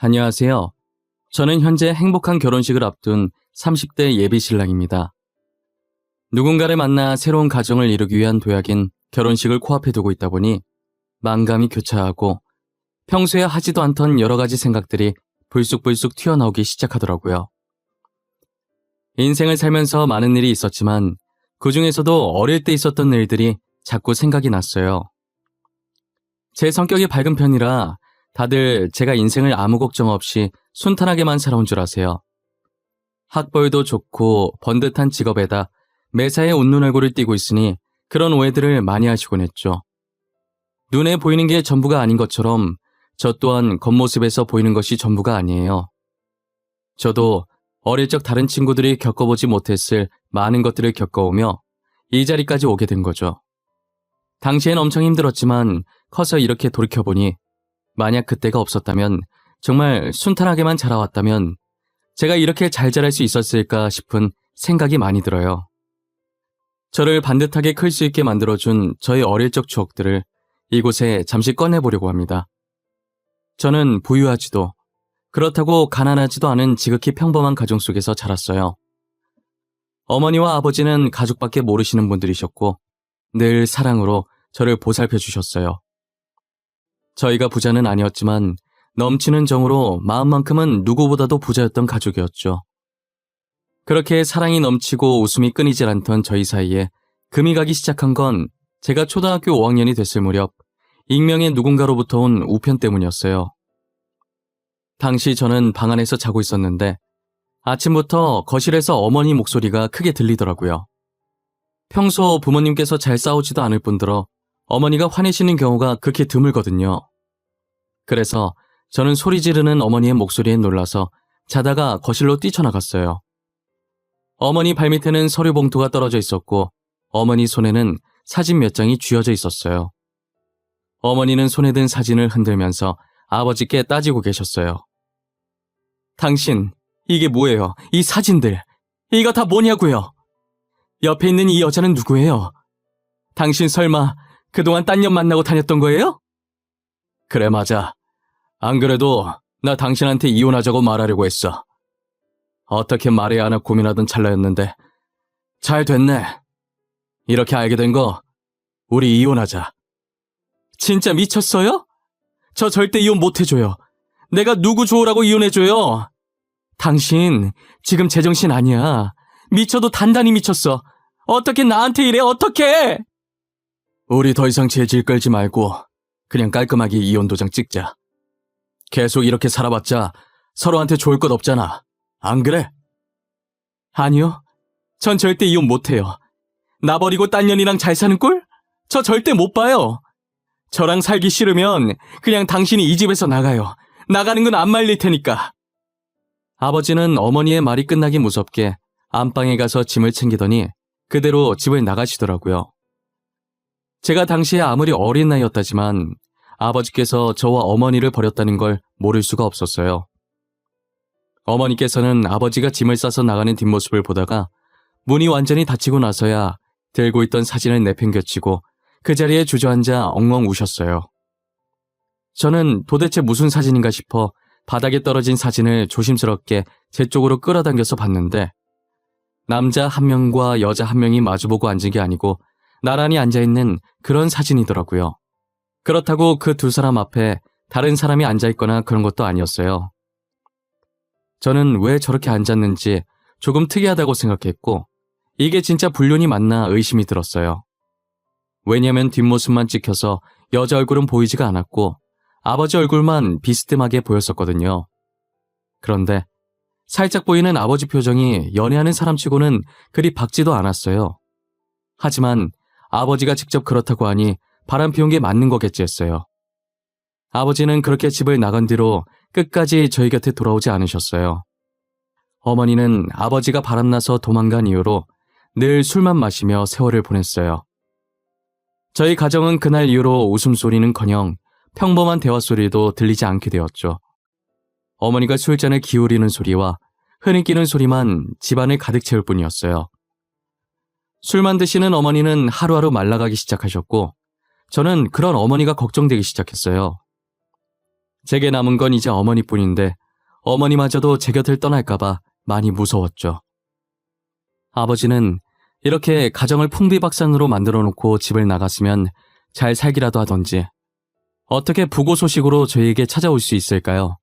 안녕하세요. 저는 현재 행복한 결혼식을 앞둔 30대 예비 신랑입니다. 누군가를 만나 새로운 가정을 이루기 위한 도약인 결혼식을 코앞에 두고 있다 보니 만감이 교차하고 평소에 하지도 않던 여러 가지 생각들이 불쑥불쑥 튀어나오기 시작하더라고요. 인생을 살면서 많은 일이 있었지만 그 중에서도 어릴 때 있었던 일들이 자꾸 생각이 났어요. 제 성격이 밝은 편이라 다들 제가 인생을 아무 걱정 없이 순탄하게만 살아온 줄 아세요. 학벌도 좋고 번듯한 직업에다 매사에 웃는 얼굴을 띠고 있으니 그런 오해들을 많이 하시곤 했죠. 눈에 보이는 게 전부가 아닌 것처럼 저 또한 겉모습에서 보이는 것이 전부가 아니에요. 저도 어릴 적 다른 친구들이 겪어보지 못했을 많은 것들을 겪어오며 이 자리까지 오게 된 거죠. 당시엔 엄청 힘들었지만 커서 이렇게 돌이켜보니 만약 그때가 없었다면, 정말 순탄하게만 자라왔다면 제가 이렇게 잘 자랄 수 있었을까 싶은 생각이 많이 들어요. 저를 반듯하게 클 수 있게 만들어준 저의 어릴 적 추억들을 이곳에 잠시 꺼내보려고 합니다. 저는 부유하지도 그렇다고 가난하지도 않은 지극히 평범한 가정 속에서 자랐어요. 어머니와 아버지는 가족밖에 모르시는 분들이셨고 늘 사랑으로 저를 보살펴 주셨어요. 저희가 부자는 아니었지만 넘치는 정으로 마음만큼은 누구보다도 부자였던 가족이었죠. 그렇게 사랑이 넘치고 웃음이 끊이질 않던 저희 사이에 금이 가기 시작한 건 제가 초등학교 5학년이 됐을 무렵 익명의 누군가로부터 온 우편 때문이었어요. 당시 저는 방 안에서 자고 있었는데 아침부터 거실에서 어머니 목소리가 크게 들리더라고요. 평소 부모님께서 잘 싸우지도 않을 뿐더러 어머니가 화내시는 경우가 극히 드물거든요. 그래서 저는 소리 지르는 어머니의 목소리에 놀라서 자다가 거실로 뛰쳐나갔어요. 어머니 발밑에는 서류 봉투가 떨어져 있었고 어머니 손에는 사진 몇 장이 쥐어져 있었어요. 어머니는 손에 든 사진을 흔들면서 아버지께 따지고 계셨어요. 당신, 이게 뭐예요? 이 사진들. 이거 다 뭐냐고요? 옆에 있는 이 여자는 누구예요? 당신 설마 그동안 딴 년 만나고 다녔던 거예요? 그래, 맞아. 안 그래도 나 당신한테 이혼하자고 말하려고 했어. 어떻게 말해야 하나 고민하던 찰나였는데 잘 됐네. 이렇게 알게 된 거 우리 이혼하자. 진짜 미쳤어요? 저 절대 이혼 못 해줘요. 내가 누구 좋으라고 이혼해줘요? 당신 지금 제정신 아니야. 미쳐도 단단히 미쳤어. 어떻게 나한테 이래, 어떻게? 우리 더 이상 재질 끌지 말고 그냥 깔끔하게 이혼 도장 찍자. 계속 이렇게 살아봤자 서로한테 좋을 것 없잖아. 안 그래? 아니요. 전 절대 이혼 못해요. 나 버리고 딴 년이랑 잘 사는 꼴? 저 절대 못 봐요. 저랑 살기 싫으면 그냥 당신이 이 집에서 나가요. 나가는 건 안 말릴 테니까. 아버지는 어머니의 말이 끝나기 무섭게 안방에 가서 짐을 챙기더니 그대로 집을 나가시더라고요. 제가 당시에 아무리 어린 나이였다지만 아버지께서 저와 어머니를 버렸다는 걸 모를 수가 없었어요. 어머니께서는 아버지가 짐을 싸서 나가는 뒷모습을 보다가 문이 완전히 닫히고 나서야 들고 있던 사진을 내팽개치고 그 자리에 주저앉아 엉엉 우셨어요. 저는 도대체 무슨 사진인가 싶어 바닥에 떨어진 사진을 조심스럽게 제 쪽으로 끌어당겨서 봤는데 남자 한 명과 여자 한 명이 마주보고 앉은 게 아니고 나란히 앉아있는 그런 사진이더라고요. 그렇다고 그 두 사람 앞에 다른 사람이 앉아있거나 그런 것도 아니었어요. 저는 왜 저렇게 앉았는지 조금 특이하다고 생각했고 이게 진짜 불륜이 맞나 의심이 들었어요. 왜냐면 뒷모습만 찍혀서 여자 얼굴은 보이지가 않았고 아버지 얼굴만 비스듬하게 보였었거든요. 그런데 살짝 보이는 아버지 표정이 연애하는 사람치고는 그리 밝지도 않았어요. 하지만 아버지가 직접 그렇다고 하니 바람 피운 게 맞는 거겠지 했어요. 아버지는 그렇게 집을 나간 뒤로 끝까지 저희 곁에 돌아오지 않으셨어요. 어머니는 아버지가 바람나서 도망간 이후로 늘 술만 마시며 세월을 보냈어요. 저희 가정은 그날 이후로 웃음소리는커녕 평범한 대화 소리도 들리지 않게 되었죠. 어머니가 술잔을 기울이는 소리와 흐느끼는 소리만 집안을 가득 채울 뿐이었어요. 술만 드시는 어머니는 하루하루 말라가기 시작하셨고 저는 그런 어머니가 걱정되기 시작했어요. 제게 남은 건 이제 어머니뿐인데 어머니마저도 제 곁을 떠날까봐 많이 무서웠죠. 아버지는 이렇게 가정을 풍비박산으로 만들어 놓고 집을 나갔으면 잘 살기라도 하던지 어떻게 부고 소식으로 저희에게 찾아올 수 있을까요?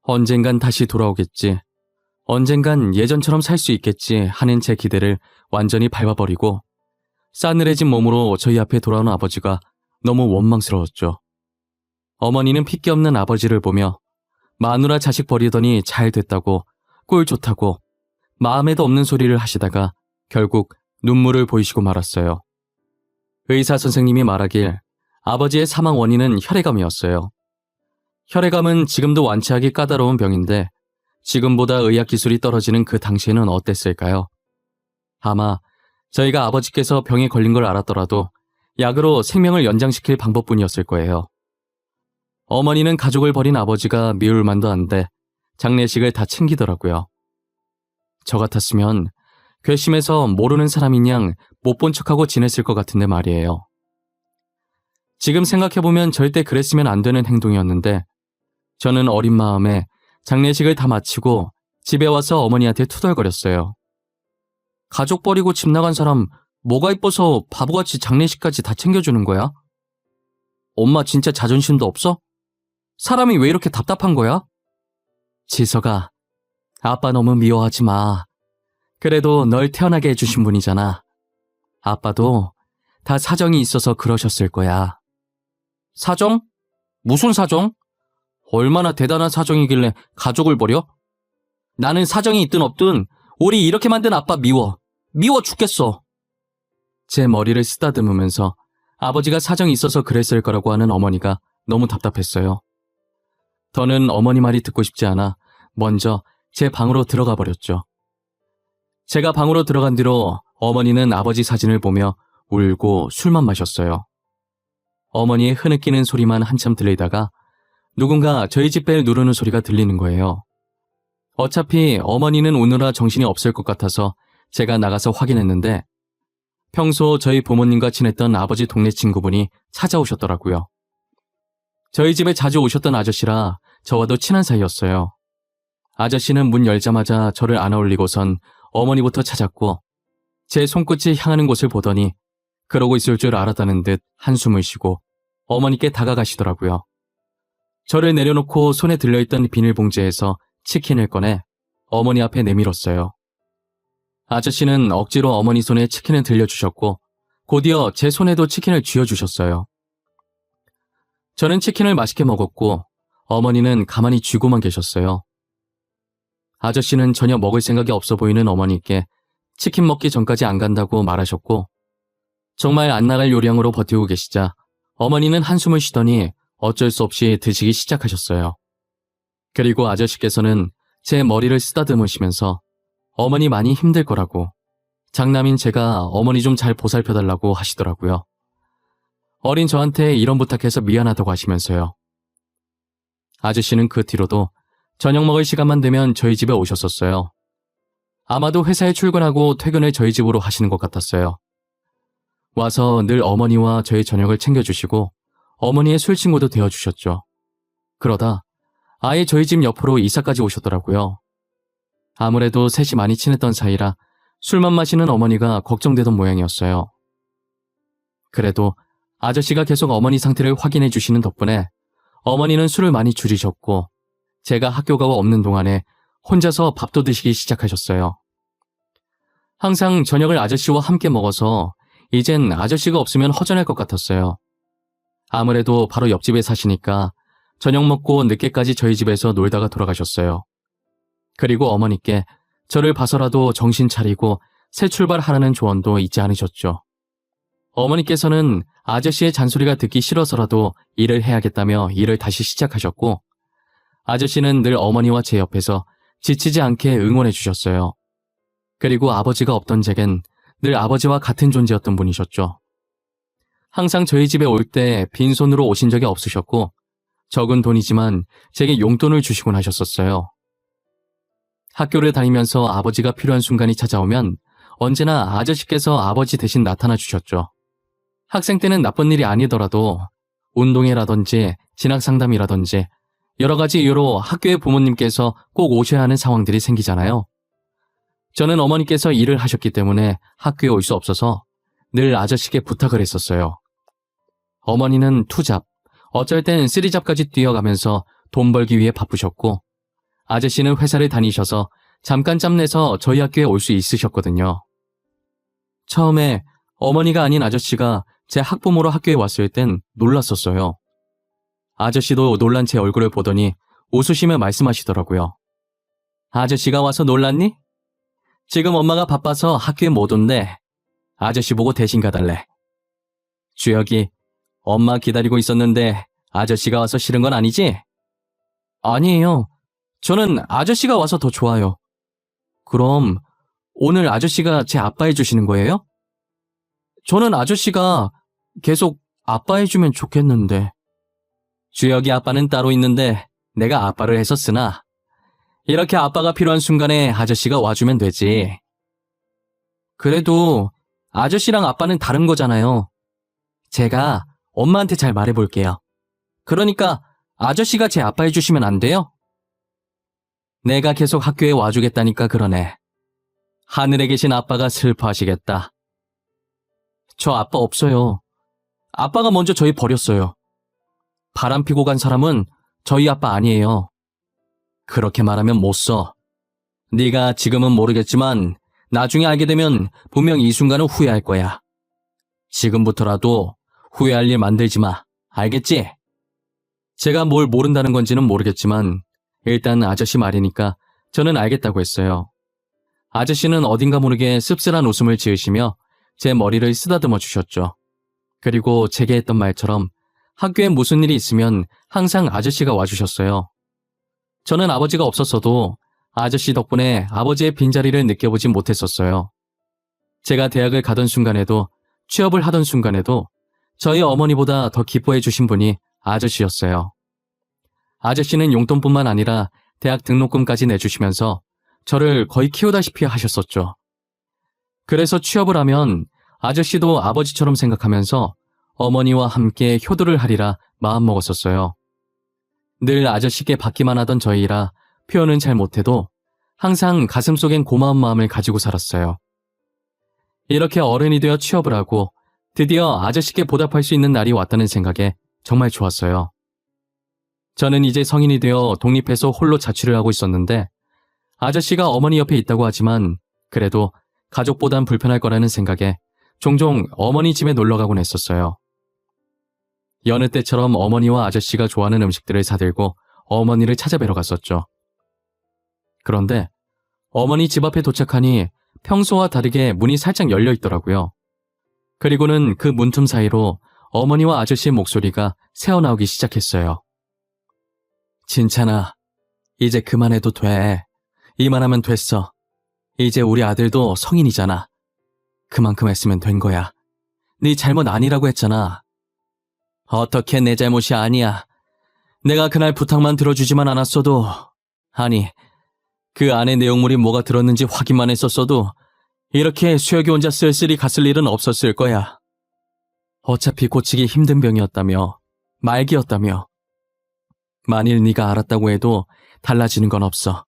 언젠간 다시 돌아오겠지. 언젠간 예전처럼 살 수 있겠지 하는 제 기대를 완전히 밟아버리고 싸늘해진 몸으로 저희 앞에 돌아온 아버지가 너무 원망스러웠죠. 어머니는 핏기 없는 아버지를 보며 마누라 자식 버리더니 잘 됐다고 꼴 좋다고 마음에도 없는 소리를 하시다가 결국 눈물을 보이시고 말았어요. 의사 선생님이 말하길 아버지의 사망 원인은 혈액암이었어요. 혈액암은 지금도 완치하기 까다로운 병인데 지금보다 의학 기술이 떨어지는 그 당시에는 어땠을까요? 아마 저희가 아버지께서 병에 걸린 걸 알았더라도 약으로 생명을 연장시킬 방법뿐이었을 거예요. 어머니는 가족을 버린 아버지가 미울 만도 한데 장례식을 다 챙기더라고요. 저 같았으면 괘씸해서 모르는 사람인 양 못 본 척하고 지냈을 것 같은데 말이에요. 지금 생각해보면 절대 그랬으면 안 되는 행동이었는데 저는 어린 마음에 장례식을 다 마치고 집에 와서 어머니한테 투덜거렸어요. 가족 버리고 집 나간 사람 뭐가 이뻐서 바보같이 장례식까지 다 챙겨주는 거야? 엄마 진짜 자존심도 없어? 사람이 왜 이렇게 답답한 거야? 지석아, 아빠 너무 미워하지 마. 그래도 널 태어나게 해주신 분이잖아. 아빠도 다 사정이 있어서 그러셨을 거야. 사정? 무슨 사정? 얼마나 대단한 사정이길래 가족을 버려? 나는 사정이 있든 없든 우리 이렇게 만든 아빠 미워. 미워 죽겠어. 제 머리를 쓰다듬으면서 아버지가 사정이 있어서 그랬을 거라고 하는 어머니가 너무 답답했어요. 더는 어머니 말이 듣고 싶지 않아 먼저 제 방으로 들어가 버렸죠. 제가 방으로 들어간 뒤로 어머니는 아버지 사진을 보며 울고 술만 마셨어요. 어머니의 흐느끼는 소리만 한참 들리다가 누군가 저희 집 벨 누르는 소리가 들리는 거예요. 어차피 어머니는 오느라 정신이 없을 것 같아서 제가 나가서 확인했는데 평소 저희 부모님과 친했던 아버지 동네 친구분이 찾아오셨더라고요. 저희 집에 자주 오셨던 아저씨라 저와도 친한 사이였어요. 아저씨는 문 열자마자 저를 안아 올리고선 어머니부터 찾았고 제 손끝이 향하는 곳을 보더니 그러고 있을 줄 알았다는 듯 한숨을 쉬고 어머니께 다가가시더라고요. 저를 내려놓고 손에 들려있던 비닐봉지에서 치킨을 꺼내 어머니 앞에 내밀었어요. 아저씨는 억지로 어머니 손에 치킨을 들려주셨고 곧이어 제 손에도 치킨을 쥐어주셨어요. 저는 치킨을 맛있게 먹었고 어머니는 가만히 쥐고만 계셨어요. 아저씨는 전혀 먹을 생각이 없어 보이는 어머니께 치킨 먹기 전까지 안 간다고 말하셨고 정말 안 나갈 요량으로 버티고 계시자 어머니는 한숨을 쉬더니 어쩔 수 없이 드시기 시작하셨어요. 그리고 아저씨께서는 제 머리를 쓰다듬으시면서 어머니 많이 힘들 거라고 장남인 제가 어머니 좀 잘 보살펴달라고 하시더라고요. 어린 저한테 이런 부탁해서 미안하다고 하시면서요. 아저씨는 그 뒤로도 저녁 먹을 시간만 되면 저희 집에 오셨었어요. 아마도 회사에 출근하고 퇴근을 저희 집으로 하시는 것 같았어요. 와서 늘 어머니와 저희 저녁을 챙겨주시고 어머니의 술 친구도 되어주셨죠. 그러다 아예 저희 집 옆으로 이사까지 오셨더라고요. 아무래도 셋이 많이 친했던 사이라 술만 마시는 어머니가 걱정되던 모양이었어요. 그래도 아저씨가 계속 어머니 상태를 확인해 주시는 덕분에 어머니는 술을 많이 줄이셨고 제가 학교 가고 없는 동안에 혼자서 밥도 드시기 시작하셨어요. 항상 저녁을 아저씨와 함께 먹어서 이젠 아저씨가 없으면 허전할 것 같았어요. 아무래도 바로 옆집에 사시니까 저녁 먹고 늦게까지 저희 집에서 놀다가 돌아가셨어요. 그리고 어머니께 저를 봐서라도 정신 차리고 새 출발하라는 조언도 잊지 않으셨죠. 어머니께서는 아저씨의 잔소리가 듣기 싫어서라도 일을 해야겠다며 일을 다시 시작하셨고 아저씨는 늘 어머니와 제 옆에서 지치지 않게 응원해 주셨어요. 그리고 아버지가 없던 제겐 늘 아버지와 같은 존재였던 분이셨죠. 항상 저희 집에 올 때 빈손으로 오신 적이 없으셨고 적은 돈이지만 제게 용돈을 주시곤 하셨었어요. 학교를 다니면서 아버지가 필요한 순간이 찾아오면 언제나 아저씨께서 아버지 대신 나타나 주셨죠. 학생 때는 나쁜 일이 아니더라도 운동회라든지 진학상담이라든지 여러 가지 이유로 학교에 부모님께서 꼭 오셔야 하는 상황들이 생기잖아요. 저는 어머니께서 일을 하셨기 때문에 학교에 올 수 없어서 늘 아저씨께 부탁을 했었어요. 어머니는 투잡, 어쩔 땐 쓰리잡까지 뛰어가면서 돈 벌기 위해 바쁘셨고, 아저씨는 회사를 다니셔서 잠깐 짬내서 저희 학교에 올 수 있으셨거든요. 처음에 어머니가 아닌 아저씨가 제 학부모로 학교에 왔을 땐 놀랐었어요. 아저씨도 놀란 제 얼굴을 보더니 웃으시며 말씀하시더라고요. 아저씨가 와서 놀랐니? 지금 엄마가 바빠서 학교에 못 온대. 아저씨 보고 대신 가달래. 주혁이, 엄마 기다리고 있었는데 아저씨가 와서 싫은 건 아니지? 아니에요. 저는 아저씨가 와서 더 좋아요. 그럼 오늘 아저씨가 제 아빠 해주시는 거예요? 저는 아저씨가 계속 아빠 해주면 좋겠는데. 주혁이 아빠는 따로 있는데 내가 아빠를 해서 쓰나? 이렇게 아빠가 필요한 순간에 아저씨가 와주면 되지. 그래도 아저씨랑 아빠는 다른 거잖아요. 제가 엄마한테 잘 말해볼게요. 그러니까 아저씨가 제 아빠 해주시면 안 돼요? 내가 계속 학교에 와주겠다니까 그러네. 하늘에 계신 아빠가 슬퍼하시겠다. 저 아빠 없어요. 아빠가 먼저 저희 버렸어요. 바람 피고 간 사람은 저희 아빠 아니에요. 그렇게 말하면 못 써. 네가 지금은 모르겠지만 나중에 알게 되면 분명 이 순간은 후회할 거야. 지금부터라도 후회할 일 만들지 마. 알겠지? 제가 뭘 모른다는 건지는 모르겠지만 일단 아저씨 말이니까 저는 알겠다고 했어요. 아저씨는 어딘가 모르게 씁쓸한 웃음을 지으시며 제 머리를 쓰다듬어 주셨죠. 그리고 제게 했던 말처럼 학교에 무슨 일이 있으면 항상 아저씨가 와주셨어요. 저는 아버지가 없었어도 아저씨 덕분에 아버지의 빈자리를 느껴보지 못했었어요. 제가 대학을 가던 순간에도 취업을 하던 순간에도 저희 어머니보다 더 기뻐해 주신 분이 아저씨였어요. 아저씨는 용돈뿐만 아니라 대학 등록금까지 내주시면서 저를 거의 키우다시피 하셨었죠. 그래서 취업을 하면 아저씨도 아버지처럼 생각하면서 어머니와 함께 효도를 하리라 마음먹었었어요. 늘 아저씨께 받기만 하던 저희라 표현은 잘 못해도 항상 가슴속엔 고마운 마음을 가지고 살았어요. 이렇게 어른이 되어 취업을 하고 드디어 아저씨께 보답할 수 있는 날이 왔다는 생각에 정말 좋았어요. 저는 이제 성인이 되어 독립해서 홀로 자취를 하고 있었는데 아저씨가 어머니 옆에 있다고 하지만 그래도 가족보단 불편할 거라는 생각에 종종 어머니 집에 놀러 가곤 했었어요. 여느 때처럼 어머니와 아저씨가 좋아하는 음식들을 사들고 어머니를 찾아뵈러 갔었죠. 그런데 어머니 집 앞에 도착하니 평소와 다르게 문이 살짝 열려 있더라고요. 그리고는 그 문틈 사이로 어머니와 아저씨의 목소리가 새어나오기 시작했어요. 진찬아, 이제 그만해도 돼. 이만하면 됐어. 이제 우리 아들도 성인이잖아. 그만큼 했으면 된 거야. 네 잘못 아니라고 했잖아. 어떻게 내 잘못이 아니야. 내가 그날 부탁만 들어주지만 않았어도, 아니, 그 안에 내용물이 뭐가 들었는지 확인만 했었어도 이렇게 수혁이 혼자 쓸쓸히 갔을 일은 없었을 거야. 어차피 고치기 힘든 병이었다며, 말기였다며. 만일 네가 알았다고 해도 달라지는 건 없어.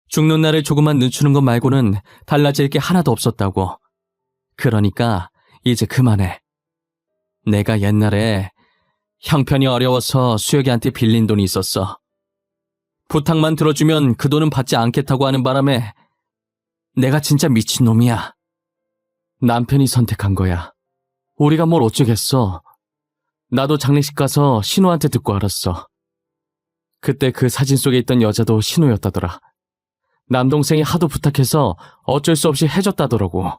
죽는 날을 조금만 늦추는 것 말고는 달라질 게 하나도 없었다고. 그러니까 이제 그만해. 내가 옛날에 형편이 어려워서 수혁이한테 빌린 돈이 있었어. 부탁만 들어주면 그 돈은 받지 않겠다고 하는 바람에 내가 진짜 미친놈이야. 남편이 선택한 거야. 우리가 뭘 어쩌겠어. 나도 장례식 가서 신우한테 듣고 알았어. 그때 그 사진 속에 있던 여자도 신우였다더라. 남동생이 하도 부탁해서 어쩔 수 없이 해줬다더라고.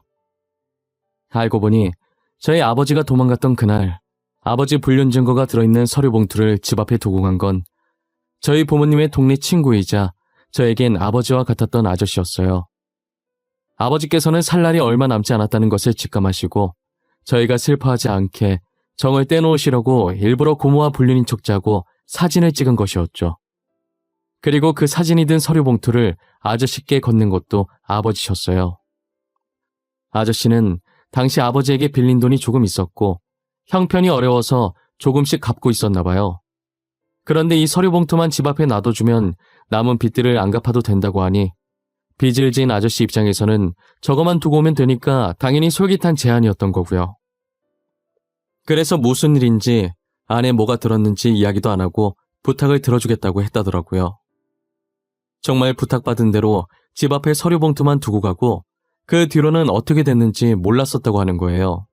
알고 보니 저희 아버지가 도망갔던 그날 아버지 불륜 증거가 들어있는 서류 봉투를 집 앞에 두고 간 건 저희 부모님의 동네 친구이자 저에겐 아버지와 같았던 아저씨였어요. 아버지께서는 살 날이 얼마 남지 않았다는 것을 직감하시고 저희가 슬퍼하지 않게 정을 떼놓으시려고 일부러 고모와 불륜인 척 짜고 사진을 찍은 것이었죠. 그리고 그 사진이 든 서류 봉투를 아저씨께 건넨 것도 아버지셨어요. 아저씨는 당시 아버지에게 빌린 돈이 조금 있었고 형편이 어려워서 조금씩 갚고 있었나 봐요. 그런데 이 서류 봉투만 집 앞에 놔둬주면 남은 빚들을 안 갚아도 된다고 하니 빚을 진 아저씨 입장에서는 저거만 두고 오면 되니까 당연히 솔깃한 제안이었던 거고요. 그래서 무슨 일인지 안에 뭐가 들었는지 이야기도 안 하고 부탁을 들어주겠다고 했다더라고요. 정말 부탁받은 대로 집 앞에 서류 봉투만 두고 가고 그 뒤로는 어떻게 됐는지 몰랐었다고 하는 거예요.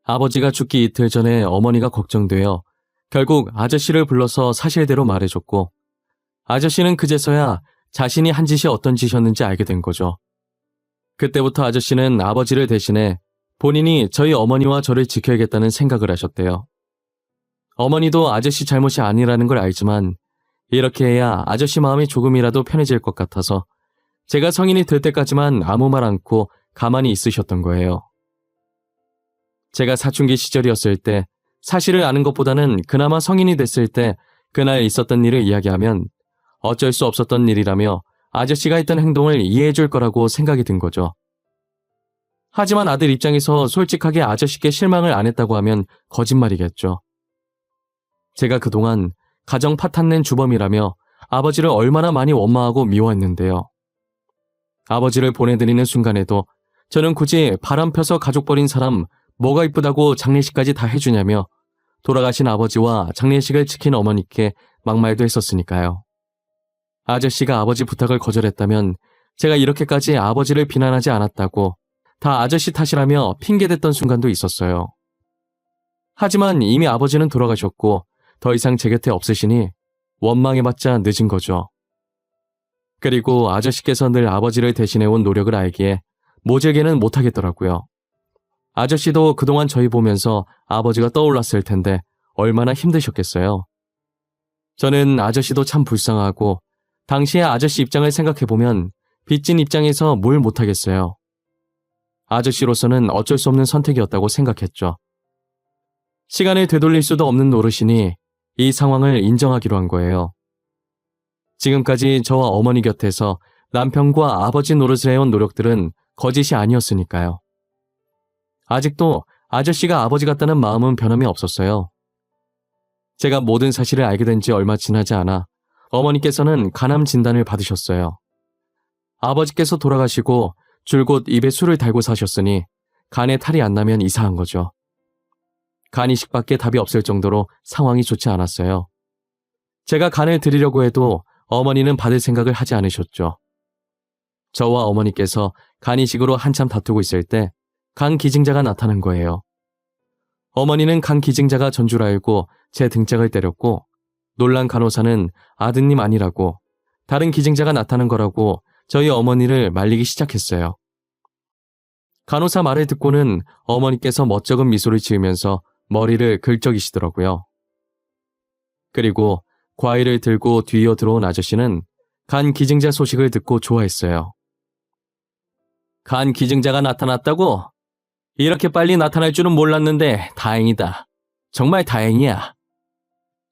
아버지가 죽기 이틀 전에 어머니가 걱정되어 결국 아저씨를 불러서 사실대로 말해줬고 아저씨는 그제서야 자신이 한 짓이 어떤 짓이었는지 알게 된 거죠. 그때부터 아저씨는 아버지를 대신해 본인이 저희 어머니와 저를 지켜야겠다는 생각을 하셨대요. 어머니도 아저씨 잘못이 아니라는 걸 알지만 이렇게 해야 아저씨 마음이 조금이라도 편해질 것 같아서 제가 성인이 될 때까지만 아무 말 않고 가만히 있으셨던 거예요. 제가 사춘기 시절이었을 때 사실을 아는 것보다는 그나마 성인이 됐을 때 그날 있었던 일을 이야기하면 어쩔 수 없었던 일이라며 아저씨가 했던 행동을 이해해 줄 거라고 생각이 든 거죠. 하지만 아들 입장에서 솔직하게 아저씨께 실망을 안 했다고 하면 거짓말이겠죠. 제가 그동안 가정 파탄낸 주범이라며 아버지를 얼마나 많이 원망하고 미워했는데요. 아버지를 보내드리는 순간에도 저는 굳이 바람 펴서 가족 버린 사람 뭐가 이쁘다고 장례식까지 다 해주냐며 돌아가신 아버지와 장례식을 지킨 어머니께 막말도 했었으니까요. 아저씨가 아버지 부탁을 거절했다면 제가 이렇게까지 아버지를 비난하지 않았다고 다 아저씨 탓이라며 핑계댔던 순간도 있었어요. 하지만 이미 아버지는 돌아가셨고 더 이상 제 곁에 없으시니 원망해봤자 늦은 거죠. 그리고 아저씨께서 늘 아버지를 대신해온 노력을 알기에 모질게는 못하겠더라고요. 아저씨도 그동안 저희 보면서 아버지가 떠올랐을 텐데 얼마나 힘드셨겠어요. 저는 아저씨도 참 불쌍하고 당시의 아저씨 입장을 생각해보면 빚진 입장에서 뭘 못하겠어요. 아저씨로서는 어쩔 수 없는 선택이었다고 생각했죠. 시간을 되돌릴 수도 없는 노릇이니 이 상황을 인정하기로 한 거예요. 지금까지 저와 어머니 곁에서 남편과 아버지 노릇을 해온 노력들은 거짓이 아니었으니까요. 아직도 아저씨가 아버지 같다는 마음은 변함이 없었어요. 제가 모든 사실을 알게 된 지 얼마 지나지 않아 어머니께서는 간암 진단을 받으셨어요. 아버지께서 돌아가시고 줄곧 입에 술을 달고 사셨으니 간에 탈이 안 나면 이상한 거죠. 간 이식밖에 답이 없을 정도로 상황이 좋지 않았어요. 제가 간을 드리려고 해도 어머니는 받을 생각을 하지 않으셨죠. 저와 어머니께서 간 이식으로 한참 다투고 있을 때 간 기증자가 나타난 거예요. 어머니는 간 기증자가 전 줄 알고 제 등짝을 때렸고 놀란 간호사는 아드님 아니라고 다른 기증자가 나타난 거라고 저희 어머니를 말리기 시작했어요. 간호사 말을 듣고는 어머니께서 멋쩍은 미소를 지으면서 머리를 긁적이시더라고요. 그리고 과일을 들고 뒤이어 들어온 아저씨는 간 기증자 소식을 듣고 좋아했어요. 간 기증자가 나타났다고? 이렇게 빨리 나타날 줄은 몰랐는데 다행이다. 정말 다행이야.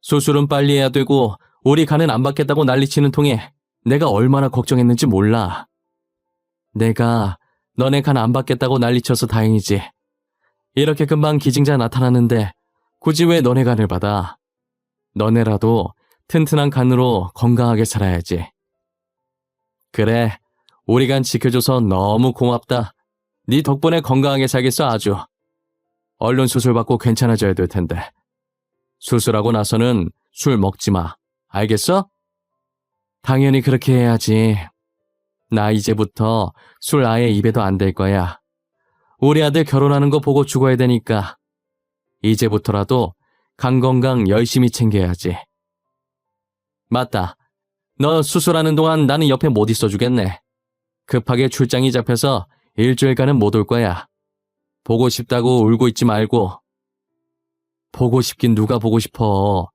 수술은 빨리 해야 되고 우리 간은 안 받겠다고 난리치는 통에 내가 얼마나 걱정했는지 몰라. 내가 너네 간 안 받겠다고 난리쳐서 다행이지. 이렇게 금방 기증자 나타났는데 굳이 왜 너네 간을 받아? 너네라도 튼튼한 간으로 건강하게 살아야지. 그래, 우리 간 지켜줘서 너무 고맙다. 네 덕분에 건강하게 살겠어 아주. 얼른 수술받고 괜찮아져야 될 텐데. 수술하고 나서는 술 먹지 마. 알겠어? 당연히 그렇게 해야지. 나 이제부터 술 아예 입에도 안 댈 거야. 우리 아들 결혼하는 거 보고 죽어야 되니까. 이제부터라도 간 건강 열심히 챙겨야지. 맞다. 너 수술하는 동안 나는 옆에 못 있어주겠네. 급하게 출장이 잡혀서 일주일간은 못 올 거야. 보고 싶다고 울고 있지 말고. 보고 싶긴 누가 보고 싶어.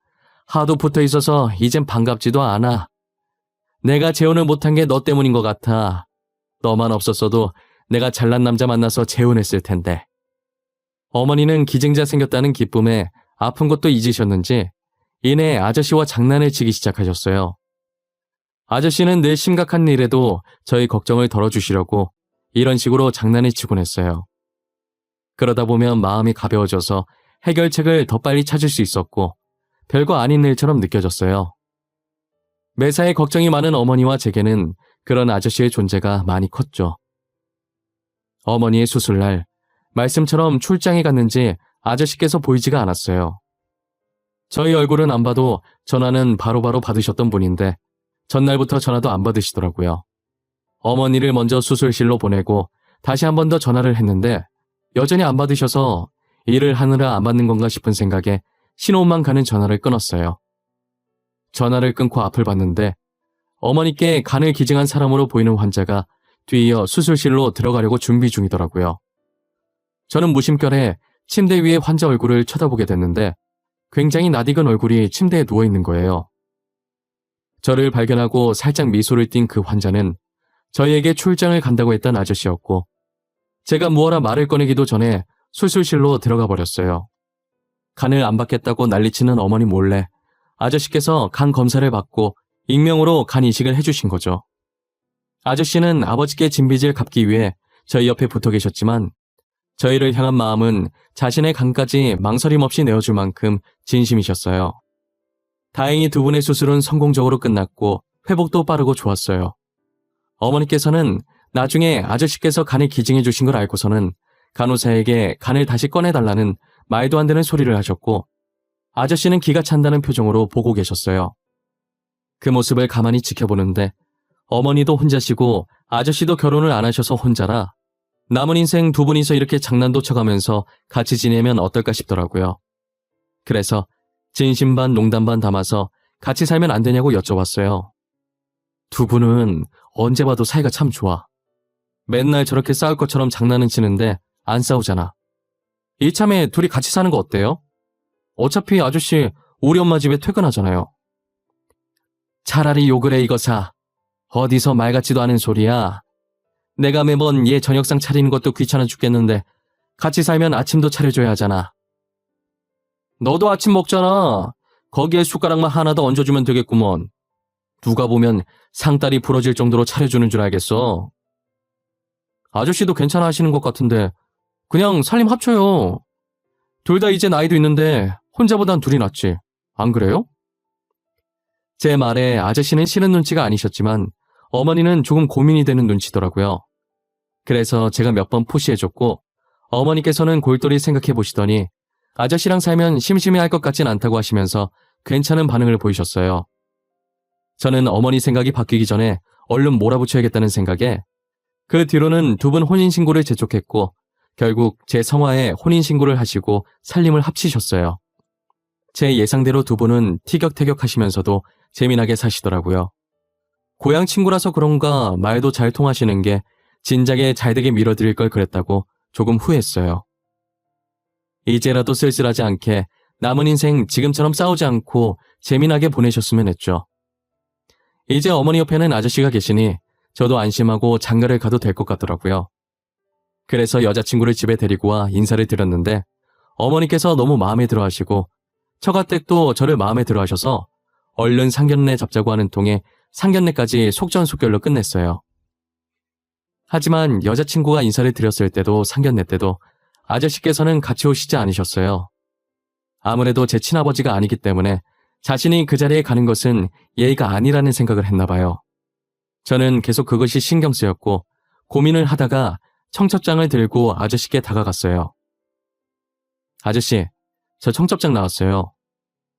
하도 붙어 있어서 이젠 반갑지도 않아. 내가 재혼을 못한 게 너 때문인 것 같아. 너만 없었어도 내가 잘난 남자 만나서 재혼했을 텐데. 어머니는 기증자 생겼다는 기쁨에 아픈 것도 잊으셨는지 이내 아저씨와 장난을 치기 시작하셨어요. 아저씨는 늘 심각한 일에도 저희 걱정을 덜어주시려고 이런 식으로 장난을 치곤 했어요. 그러다 보면 마음이 가벼워져서 해결책을 더 빨리 찾을 수 있었고 별거 아닌 일처럼 느껴졌어요. 매사에 걱정이 많은 어머니와 제게는 그런 아저씨의 존재가 많이 컸죠. 어머니의 수술날, 말씀처럼 출장에 갔는지 아저씨께서 보이지가 않았어요. 저희 얼굴은 안 봐도 전화는 바로바로 받으셨던 분인데 전날부터 전화도 안 받으시더라고요. 어머니를 먼저 수술실로 보내고 다시 한 번 더 전화를 했는데 여전히 안 받으셔서 일을 하느라 안 받는 건가 싶은 생각에 신호음만 가는 전화를 끊었어요. 전화를 끊고 앞을 봤는데 어머니께 간을 기증한 사람으로 보이는 환자가 뒤이어 수술실로 들어가려고 준비 중이더라고요. 저는 무심결에 침대 위에 환자 얼굴을 쳐다보게 됐는데 굉장히 낯익은 얼굴이 침대에 누워있는 거예요. 저를 발견하고 살짝 미소를 띈 그 환자는 저희에게 출장을 간다고 했던 아저씨였고 제가 무어라 말을 꺼내기도 전에 수술실로 들어가 버렸어요. 간을 안 받겠다고 난리치는 어머니 몰래 아저씨께서 간 검사를 받고 익명으로 간 이식을 해주신 거죠. 아저씨는 아버지께 진 빚을 갚기 위해 저희 옆에 붙어 계셨지만 저희를 향한 마음은 자신의 간까지 망설임 없이 내어줄 만큼 진심이셨어요. 다행히 두 분의 수술은 성공적으로 끝났고 회복도 빠르고 좋았어요. 어머니께서는 나중에 아저씨께서 간을 기증해 주신 걸 알고서는 간호사에게 간을 다시 꺼내달라는 말도 안 되는 소리를 하셨고 아저씨는 기가 찬다는 표정으로 보고 계셨어요. 그 모습을 가만히 지켜보는데 어머니도 혼자시고 아저씨도 결혼을 안 하셔서 혼자라 남은 인생 두 분이서 이렇게 장난도 쳐가면서 같이 지내면 어떨까 싶더라고요. 그래서 진심 반 농담 반 담아서 같이 살면 안 되냐고 여쭤봤어요. 두 분은 언제 봐도 사이가 참 좋아. 맨날 저렇게 싸울 것처럼 장난은 치는데 안 싸우잖아. 이참에 둘이 같이 사는 거 어때요? 어차피 아저씨 우리 엄마 집에 퇴근하잖아요. 차라리 욕을 해 이거사. 어디서 말 같지도 않은 소리야. 내가 매번 얘 저녁상 차리는 것도 귀찮아 죽겠는데 같이 살면 아침도 차려줘야 하잖아. 너도 아침 먹잖아. 거기에 숟가락만 하나 더 얹어주면 되겠구먼. 누가 보면 상다리 부러질 정도로 차려주는 줄 알겠어. 아저씨도 괜찮아 하시는 것 같은데 그냥 살림 합쳐요. 둘 다 이제 나이도 있는데 혼자보단 둘이 낫지. 안 그래요? 제 말에 아저씨는 싫은 눈치가 아니셨지만 어머니는 조금 고민이 되는 눈치더라고요. 그래서 제가 몇 번 푸시해줬고 어머니께서는 골똘히 생각해 보시더니 아저씨랑 살면 심심해할 것 같진 않다고 하시면서 괜찮은 반응을 보이셨어요. 저는 어머니 생각이 바뀌기 전에 얼른 몰아붙여야겠다는 생각에 그 뒤로는 두 분 혼인신고를 재촉했고 결국 제 성화에 혼인신고를 하시고 살림을 합치셨어요. 제 예상대로 두 분은 티격태격하시면서도 재미나게 사시더라고요. 고향 친구라서 그런가 말도 잘 통하시는 게 진작에 잘되게 밀어드릴 걸 그랬다고 조금 후회했어요. 이제라도 쓸쓸하지 않게 남은 인생 지금처럼 싸우지 않고 재미나게 보내셨으면 했죠. 이제 어머니 옆에는 아저씨가 계시니 저도 안심하고 장가를 가도 될 것 같더라고요. 그래서 여자친구를 집에 데리고 와 인사를 드렸는데 어머니께서 너무 마음에 들어 하시고 처가댁도 저를 마음에 들어 하셔서 얼른 상견례 잡자고 하는 통에 상견례까지 속전속결로 끝냈어요. 하지만 여자친구가 인사를 드렸을 때도 상견례 때도 아저씨께서는 같이 오시지 않으셨어요. 아무래도 제 친아버지가 아니기 때문에 자신이 그 자리에 가는 것은 예의가 아니라는 생각을 했나 봐요. 저는 계속 그것이 신경 쓰였고 고민을 하다가 청첩장을 들고 아저씨께 다가갔어요. 아저씨, 저 청첩장 나왔어요.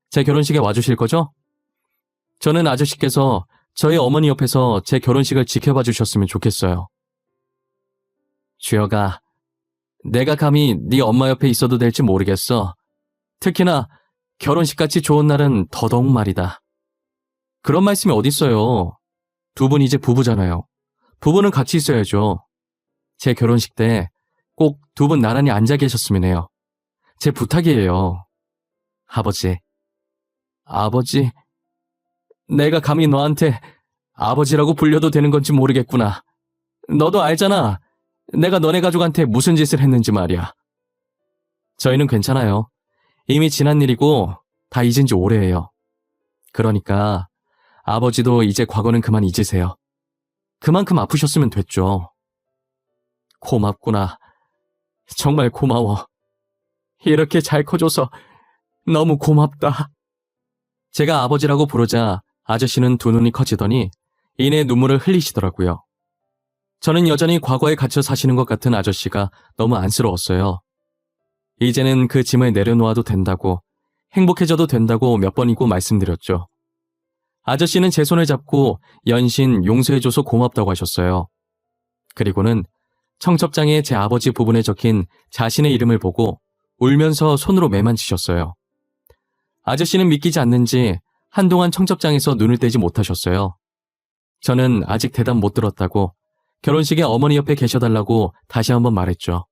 제 결혼식에 와주실 거죠? 저는 아저씨께서 저희 어머니 옆에서 제 결혼식을 지켜봐 주셨으면 좋겠어요. 주여가, 내가 감히 네 엄마 옆에 있어도 될지 모르겠어. 특히나 결혼식같이 좋은 날은 더더욱 말이다. 그런 말씀이 어딨어요. 두 분 이제 부부잖아요. 부부는 같이 있어야죠. 제 결혼식 때 꼭 두 분 나란히 앉아 계셨으면 해요. 제 부탁이에요. 아버지. 아버지. 내가 감히 너한테 아버지라고 불려도 되는 건지 모르겠구나. 너도 알잖아. 내가 너네 가족한테 무슨 짓을 했는지 말이야. 저희는 괜찮아요. 이미 지난 일이고 다 잊은 지 오래예요. 그러니까 아버지도 이제 과거는 그만 잊으세요. 그만큼 아프셨으면 됐죠. 고맙구나. 정말 고마워. 이렇게 잘 커줘서 너무 고맙다. 제가 아버지라고 부르자 아저씨는 두 눈이 커지더니 이내 눈물을 흘리시더라고요. 저는 여전히 과거에 갇혀 사시는 것 같은 아저씨가 너무 안쓰러웠어요. 이제는 그 짐을 내려놓아도 된다고, 행복해져도 된다고 몇 번이고 말씀드렸죠. 아저씨는 제 손을 잡고 연신 용서해줘서 고맙다고 하셨어요. 그리고는 청첩장에 제 아버지 부분에 적힌 자신의 이름을 보고 울면서 손으로 매만지셨어요. 아저씨는 믿기지 않는지 한동안 청첩장에서 눈을 떼지 못하셨어요. 저는 아직 대답 못 들었다고 결혼식에 어머니 옆에 계셔달라고 다시 한번 말했죠.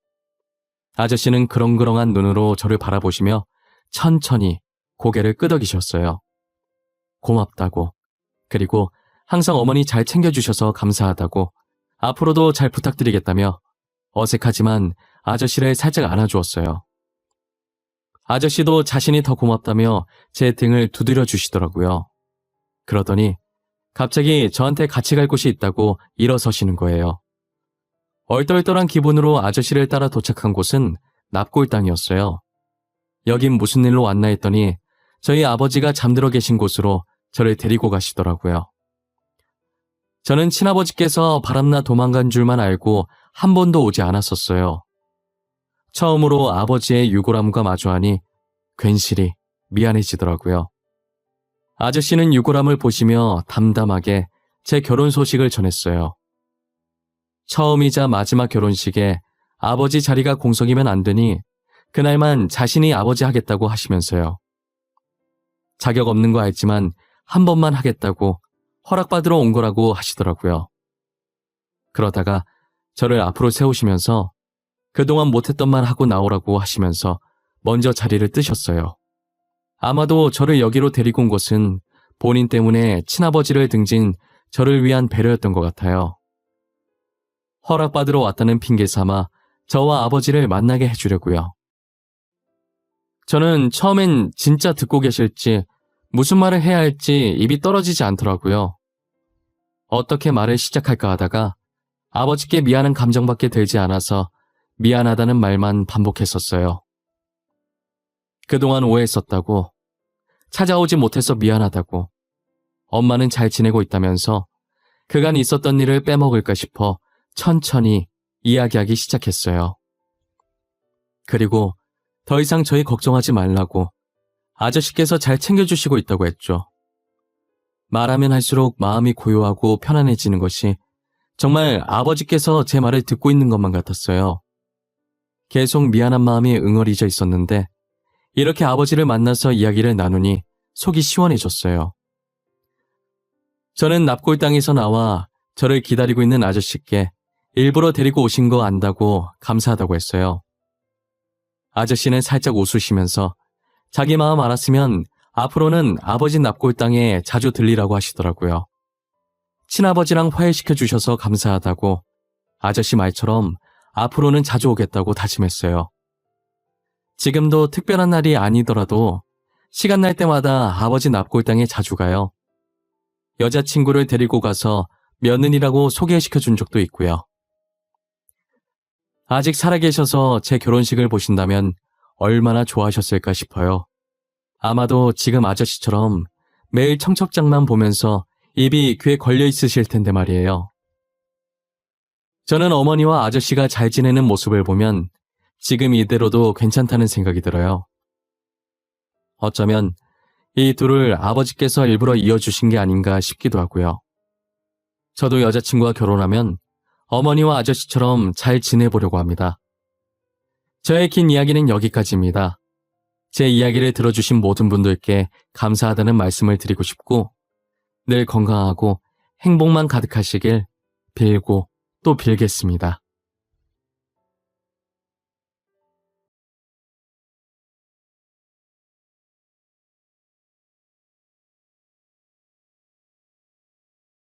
아저씨는 그렁그렁한 눈으로 저를 바라보시며 천천히 고개를 끄덕이셨어요. 고맙다고, 그리고 항상 어머니 잘 챙겨주셔서 감사하다고, 앞으로도 잘 부탁드리겠다며 어색하지만 아저씨를 살짝 안아주었어요. 아저씨도 자신이 더 고맙다며 제 등을 두드려 주시더라고요. 그러더니 갑자기 저한테 같이 갈 곳이 있다고 일어서시는 거예요. 얼떨떨한 기분으로 아저씨를 따라 도착한 곳은 납골당이었어요. 여긴 무슨 일로 왔나 했더니 저희 아버지가 잠들어 계신 곳으로 저를 데리고 가시더라고요. 저는 친아버지께서 바람나 도망간 줄만 알고 한 번도 오지 않았었어요. 처음으로 아버지의 유골함과 마주하니 괜시리 미안해지더라고요. 아저씨는 유골함을 보시며 담담하게 제 결혼 소식을 전했어요. 처음이자 마지막 결혼식에 아버지 자리가 공석이면 안 되니 그날만 자신이 아버지 하겠다고 하시면서요. 자격 없는 거 알지만 한 번만 하겠다고 허락받으러 온 거라고 하시더라고요. 그러다가 저를 앞으로 세우시면서 그동안 못했던 말 하고 나오라고 하시면서 먼저 자리를 뜨셨어요. 아마도 저를 여기로 데리고 온 것은 본인 때문에 친아버지를 등진 저를 위한 배려였던 것 같아요. 허락받으러 왔다는 핑계 삼아 저와 아버지를 만나게 해주려고요. 저는 처음엔 진짜 듣고 계실지 무슨 말을 해야 할지 입이 떨어지지 않더라고요. 어떻게 말을 시작할까 하다가 아버지께 미안한 감정밖에 들지 않아서 미안하다는 말만 반복했었어요. 그동안 오해했었다고, 찾아오지 못해서 미안하다고, 엄마는 잘 지내고 있다면서 그간 있었던 일을 빼먹을까 싶어 천천히 이야기하기 시작했어요. 그리고 더 이상 저희 걱정하지 말라고 아저씨께서 잘 챙겨주시고 있다고 했죠. 말하면 할수록 마음이 고요하고 편안해지는 것이 정말 아버지께서 제 말을 듣고 있는 것만 같았어요. 계속 미안한 마음이 응어리져 있었는데 이렇게 아버지를 만나서 이야기를 나누니 속이 시원해졌어요. 저는 납골당에서 나와 저를 기다리고 있는 아저씨께 일부러 데리고 오신 거 안다고 감사하다고 했어요. 아저씨는 살짝 웃으시면서 자기 마음 알았으면 앞으로는 아버지 납골당에 자주 들리라고 하시더라고요. 친아버지랑 화해시켜 주셔서 감사하다고, 아저씨 말처럼 앞으로는 자주 오겠다고 다짐했어요. 지금도 특별한 날이 아니더라도 시간 날 때마다 아버지 납골당에 자주 가요. 여자친구를 데리고 가서 며느리라고 소개시켜 준 적도 있고요. 아직 살아계셔서 제 결혼식을 보신다면 얼마나 좋아하셨을까 싶어요. 아마도 지금 아저씨처럼 매일 청첩장만 보면서 입이 귀에 걸려 있으실 텐데 말이에요. 저는 어머니와 아저씨가 잘 지내는 모습을 보면 지금 이대로도 괜찮다는 생각이 들어요. 어쩌면 이 둘을 아버지께서 일부러 이어주신 게 아닌가 싶기도 하고요. 저도 여자친구와 결혼하면 어머니와 아저씨처럼 잘 지내보려고 합니다. 저의 긴 이야기는 여기까지입니다. 제 이야기를 들어주신 모든 분들께 감사하다는 말씀을 드리고 싶고 늘 건강하고 행복만 가득하시길 빌고 또 빌겠습니다.